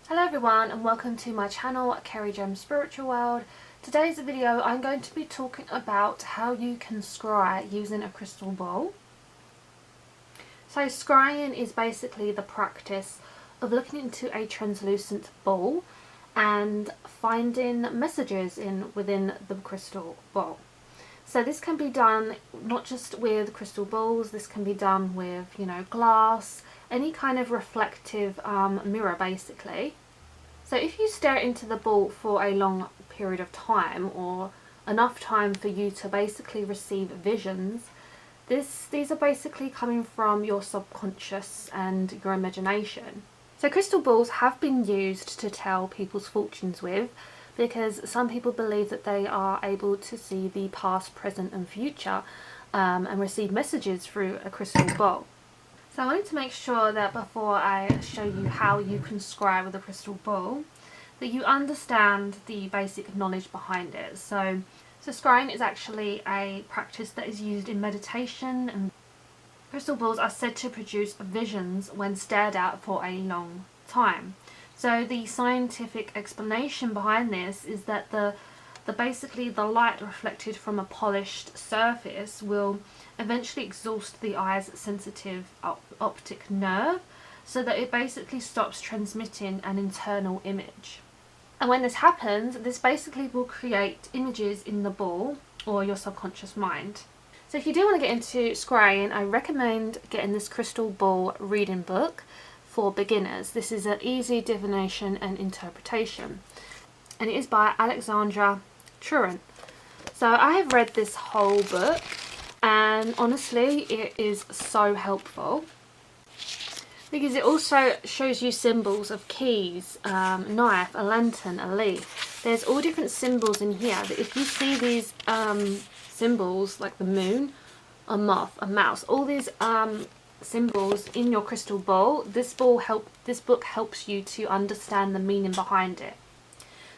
Hello everyone and welcome to my channel, Kerry Gem's Spiritual World. Today's video I'm going to be talking about how you can scry using a crystal ball. So scrying is basically the practice of looking into a translucent ball and finding messages within the crystal ball. So this can be done not just with crystal balls, this can be done with, glass, any kind of reflective mirror basically. So if you stare into the ball for a long period of time, or enough time for you to basically receive visions, these are basically coming from your subconscious and your imagination. So crystal balls have been used to tell people's fortunes with, because some people believe that they are able to see the past, present and future and receive messages through a crystal ball. So I wanted to make sure that before I show you how you can scry with a crystal ball, that you understand the basic knowledge behind it. So scrying is actually a practice that is used in meditation, and crystal balls are said to produce visions when stared at for a long time. So the scientific explanation behind this is that basically the light reflected from a polished surface will eventually exhaust the eye's sensitive optic nerve, so that it basically stops transmitting an internal image. And when this happens, this basically will create images in the ball or your subconscious mind. So if you do want to get into scrying, I recommend getting this crystal ball reading book for beginners. This is an easy divination and interpretation, and it is by Alexandra Truran. So I have read this whole book and honestly it is so helpful, because it also shows you symbols of keys, knife, a lantern, a leaf. There's all different symbols in here that if you see these symbols like the moon, a moth, a mouse, all these symbols in your crystal ball, this book helps you to understand the meaning behind it.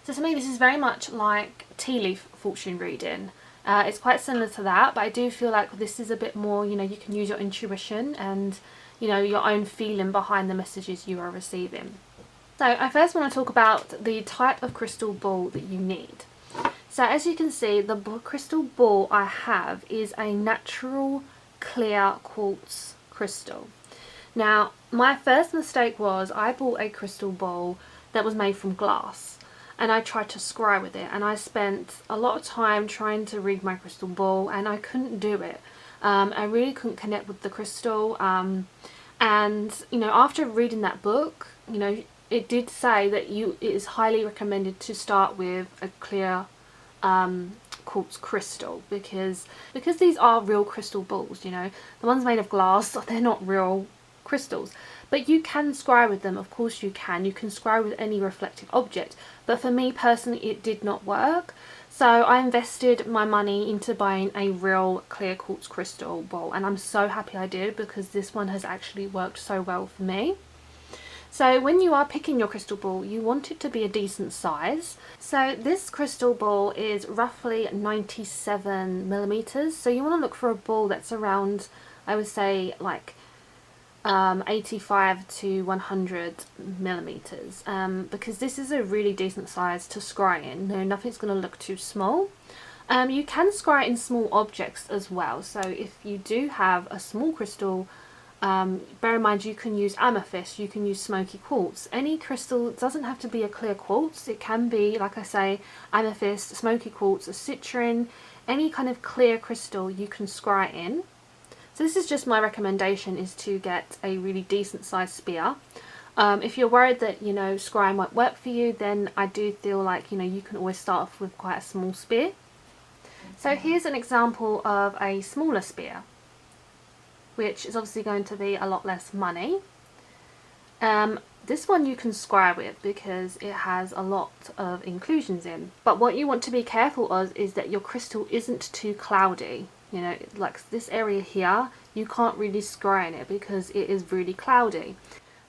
So to me this is very much like tea leaf fortune reading. It's quite similar to that, but I do feel like this is a bit more, you can use your intuition and your own feeling behind the messages you are receiving. So I first want to talk about the type of crystal ball that you need. So as you can see, the crystal ball I have is a natural clear quartz crystal. Now my first mistake was I bought a crystal ball that was made from glass, and I tried to scry with it, and I spent a lot of time trying to read my crystal ball and I couldn't do it. I really couldn't connect with the crystal, and after reading that book, it did say that it is highly recommended to start with a clear quartz crystal, because these are real crystal balls. The ones made of glass, they're not real crystals. But you can scry with them, of course you can. You can scry with any reflective object, but for me personally it did not work. So I invested my money into buying a real clear quartz crystal ball, and I'm so happy I did, because this one has actually worked so well for me. So when you are picking your crystal ball, you want it to be a decent size. So this crystal ball is roughly 97 millimeters. So you want to look for a ball that's around, I would say, like 85 to 100 millimeters, because this is a really decent size to scry in. Nothing's going to look too small. You can scry in small objects as well. So if you do have a small crystal, bear in mind you can use amethyst, you can use smoky quartz. Any crystal, it doesn't have to be a clear quartz. It can be, like I say, amethyst, smoky quartz, a citrine, any kind of clear crystal you can scry in. So this is just my recommendation, is to get a really decent sized spear. If you're worried that scrying won't work for you, then I do feel like you can always start off with quite a small spear. So here's an example of a smaller spear, which is obviously going to be a lot less money. This one you can scry with because it has a lot of inclusions in, but what you want to be careful of is that your crystal isn't too cloudy. Like this area here, you can't really scry in it because it is really cloudy.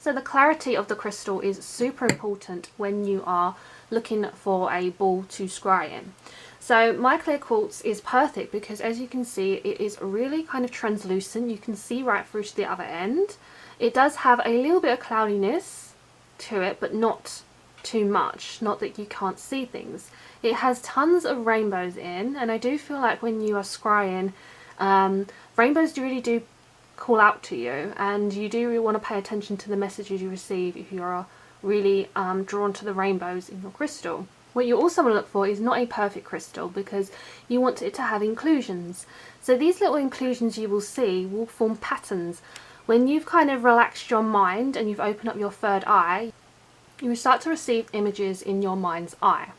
So the clarity of the crystal is super important when you are looking for a ball to scry in. So my clear quartz is perfect because, as you can see, it is really kind of translucent. You can see right through to the other end. It does have a little bit of cloudiness to it, but not too much, not that you can't see things. It has tons of rainbows in, and I do feel like when you are scrying, rainbows really do call out to you, and you do really want to pay attention to the messages you receive if you are really drawn to the rainbows in your crystal. What you also want to look for is not a perfect crystal, because you want it to have inclusions. So these little inclusions you will see will form patterns. When you've kind of relaxed your mind and you've opened up your third eye, you will start to receive images in your mind's eye.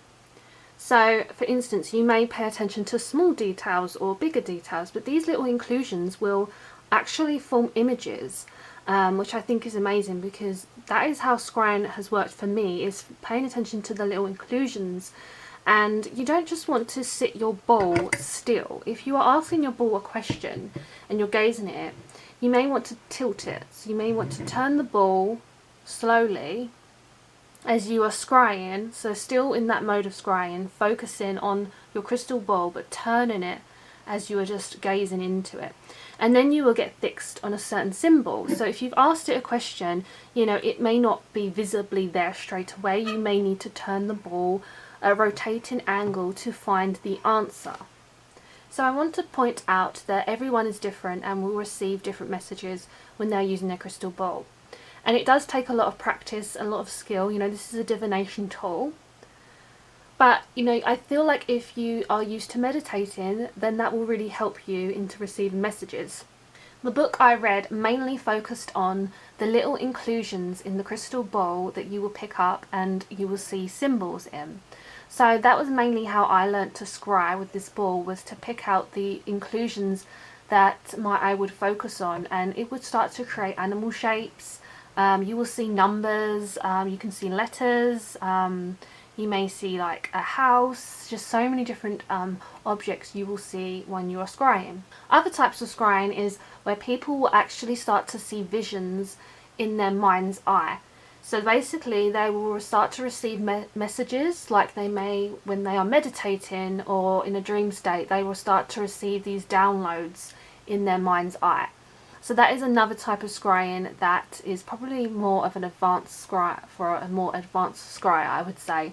So for instance, you may pay attention to small details or bigger details, but these little inclusions will actually form images, which I think is amazing, because that is how scrying has worked for me, is paying attention to the little inclusions. And you don't just want to sit your ball still. If you are asking your ball a question and you're gazing at it, you may want to tilt it. So you may want to turn the ball slowly as you are scrying, so still in that mode of scrying, focusing on your crystal ball but turning it as you are just gazing into it. And then you will get fixed on a certain symbol. So if you've asked it a question, you know, it may not be visibly there straight away. You may need to turn the ball a rotating angle to find the answer. So I want to point out that everyone is different and will receive different messages when they're using their crystal ball. And it does take a lot of practice, a lot of skill. You know, this is a divination tool. But, you know, I feel like if you are used to meditating, then that will really help you into receiving messages. The book I read mainly focused on the little inclusions in the crystal ball that you will pick up and you will see symbols in. So that was mainly how I learnt to scry with this ball, was to pick out the inclusions that my eye would focus on, and it would start to create animal shapes. You will see numbers, you can see letters, you may see like a house, just so many different objects you will see when you are scrying. Other types of scrying is where people will actually start to see visions in their mind's eye. So basically they will start to receive messages, like they may, when they are meditating or in a dream state, they will start to receive these downloads in their mind's eye. So that is another type of scrying that is probably more of an advanced scry, for a more advanced scry, I would say.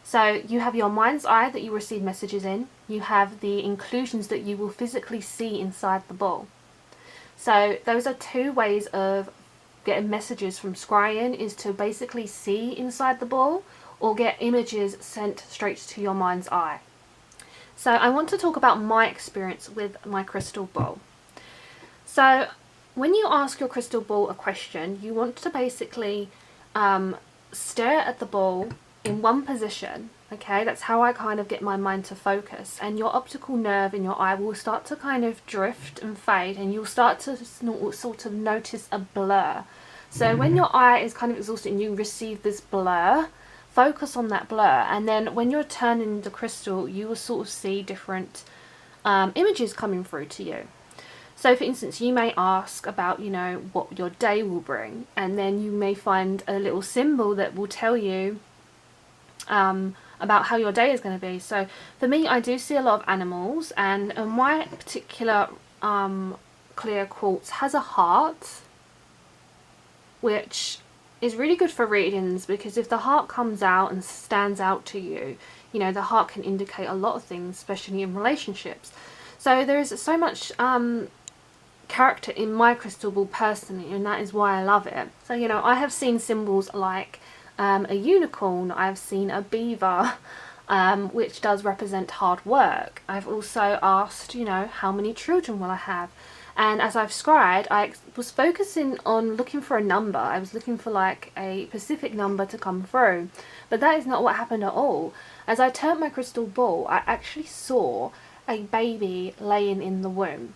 So you have your mind's eye that you receive messages in. You have the inclusions that you will physically see inside the ball. So those are two ways of getting messages from scrying, is to basically see inside the ball or get images sent straight to your mind's eye. So I want to talk about my experience with my crystal ball. So when you ask your crystal ball a question, you want to basically stare at the ball in one position. Okay, that's how I kind of get my mind to focus, and your optical nerve in your eye will start to kind of drift and fade, and you'll start to sort of notice a blur. So when your eye is kind of exhausted and you receive this blur, focus on that blur, and then when you're turning the crystal, you will sort of see different images coming through to you. So for instance, you may ask about, you know, what your day will bring, and then you may find a little symbol that will tell you about how your day is going to be. So for me, I do see a lot of animals, and my particular clear quartz has a heart, which is really good for readings, because if the heart comes out and stands out to you, you know, the heart can indicate a lot of things, especially in relationships. So there is so much character in my crystal ball personally, and that is why I love it. So, you know, I have seen symbols like a unicorn, I've seen a beaver, which does represent hard work. I've also asked, you know, how many children will I have? And as I've scried, I was focusing on looking for a number. I was looking for like a specific number to come through, but that is not what happened at all. As I turned my crystal ball, I actually saw a baby laying in the womb.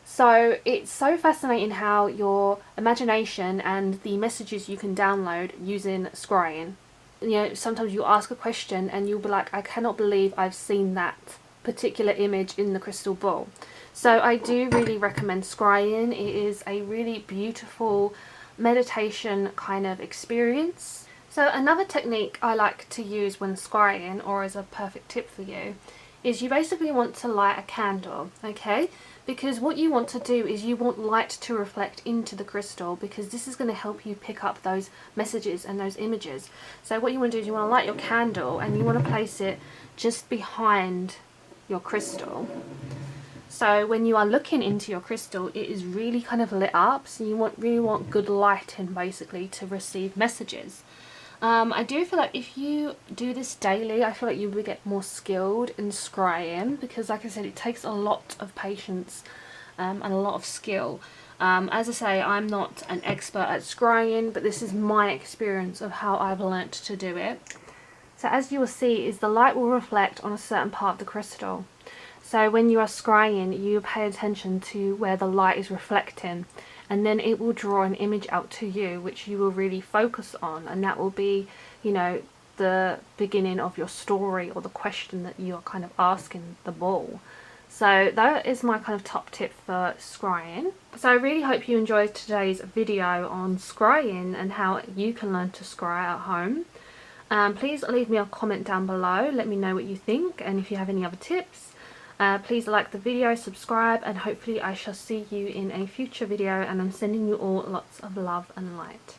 So it's so fascinating how your imagination and the messages you can download using scrying. You know, sometimes you ask a question and you'll be like, I cannot believe I've seen that particular image in the crystal ball. So I do really recommend scrying. It is a really beautiful meditation kind of experience. So another technique I like to use when scrying, or as a perfect tip for you, is you basically want to light a candle, okay? because what you want to do is you want light to reflect into the crystal, because this is going to help you pick up those messages and those images. So what you want to do is you want to light your candle and you want to place it just behind your crystal. So when you are looking into your crystal, it is really kind of lit up, so you really want good lighting basically to receive messages. I do feel like if you do this daily, I feel like you will get more skilled in scrying, because like I said, it takes a lot of patience and a lot of skill. As I say, I'm not an expert at scrying, but this is my experience of how I've learnt to do it. So as you will see, is the light will reflect on a certain part of the crystal. So when you are scrying, you pay attention to where the light is reflecting, and then it will draw an image out to you which you will really focus on, and that will be, you know, the beginning of your story or the question that you are kind of asking the ball. So that is my kind of top tip for scrying. So I really hope you enjoyed today's video on scrying and how you can learn to scry at home. Please leave me a comment down below, let me know what you think, and if you have any other tips. Please like the video, subscribe, and hopefully I shall see you in a future video, and I'm sending you all lots of love and light.